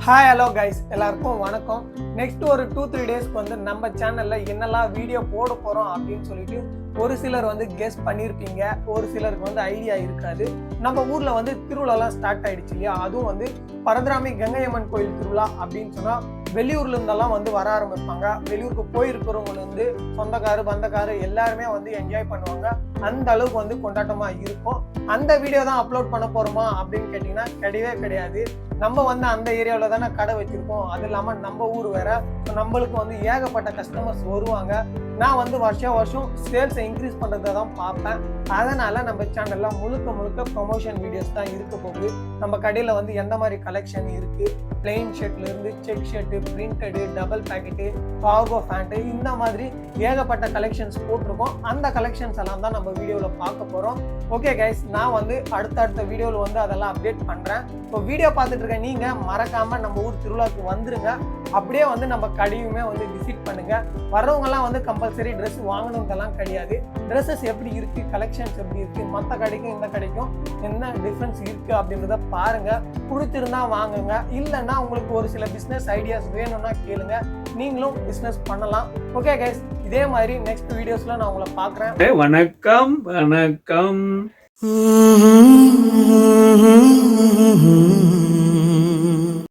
Hi hello guys, எல்லாருக்கும் வணக்கம். Next ஒரு 2-3 டேஸ்க்கு வந்து நம்ம சேனல்ல என்னெல்லாம் வீடியோ போட போறோம் அப்படின்னு சொல்லிட்டு ஒரு சிலர் வந்து கெஸ் பண்ணியிருப்பீங்க, ஒரு சிலருக்கு வந்து ஐடியா இருக்காது. நம்ம ஊர்ல வந்து திருவிழாலாம் ஸ்டார்ட் ஆயிடுச்சு இல்லையா? அதுவும் வந்து பரந்துராமி கங்கையம்மன் கோயில் திருவிழா அப்படின்னு சொன்னா வெளியூர்ல இருந்தெல்லாம் வந்து வர ஆரம்பிப்பாங்க. வெளியூருக்கு போயிருக்கிறவங்க வந்து சொந்தக்காரு பந்தக்காரு எல்லாருமே வந்து என்ஜாய் பண்ணுவாங்க. அந்த அளவுக்கு வந்து கொண்டாட்டமா இருக்கும். அந்த வீடியோ தான் அப்லோட் பண்ண போறோமா அப்படின்னு கேட்டீங்கன்னா கிடையவே கிடையாது. நம்ம வந்து அந்த ஏரியாவில் தானே கடை வச்சிருக்கோம். அது இல்லாமல் நம்ம ஊர் வேற, நம்மளுக்கு வந்து ஏகப்பட்ட கஸ்டமர்ஸ் வருவாங்க. நான் வந்து வருஷம் சேல்ஸை இன்க்ரீஸ் பண்ணுறதை தான் பார்ப்பேன். அதனால நம்ம சேனல்ல முழுக்க ப்ரொமோஷன் வீடியோஸ் தான் இருக்க போகுது. நம்ம கடையில் வந்து எந்த மாதிரி கலெக்ஷன் இருக்கு, பிளெயின் ஷர்ட்ல இருந்து check shirt, printed, double packet, cargo pant, இந்த மாதிரி ஏகப்பட்ட கலெக்ஷன்ஸ் போட்டிருக்கோம். அந்த கலெக்ஷன்ஸ் எல்லாம் தான் நம்ம வீடியோவில் பார்க்க போகிறோம். ஓகே கைஸ், நான் வந்து அடுத்த வீடியோவில் வந்து அதெல்லாம் அப்டேட் பண்ணுறேன். இப்போ வீடியோ பார்த்துட்டு இருக்க நீங்கள் மறக்காமல் நம்ம ஊர் திருவிழாவுக்கு வந்துருங்க. அப்படியே வந்து நம்ம கடையுமே வந்து விசிட் பண்ணுங்க. வர்றவங்கலாம் வந்து கம்பல்சரி ட்ரெஸ் வாங்கணுங்கெல்லாம் கிடையாது. ட்ரெஸ்ஸஸ் எப்படி இருக்கு, கலெக்ஷன்ஸ் எப்படி இருக்கு, மற்ற கடைக்கும் இந்த கடைக்கும் என்ன டிஃப்ரென்ஸ் இருக்கு அப்படின்றத பாருங்க. பிடிச்சிருந்தா வாங்குங்க. இல்லைன்னா உங்களுக்கு ஒரு சில பிஸ்னஸ் ஐடியாஸ் வேணும்னா கேளுங்க, நீங்களும் பிஸ்னஸ் பண்ணலாம். ஓகே கைஸ், இதே மாதிரி நெக்ஸ்ட் வீடியோஸ்ல நான் உங்களை பார்க்குறேன். வணக்கம்.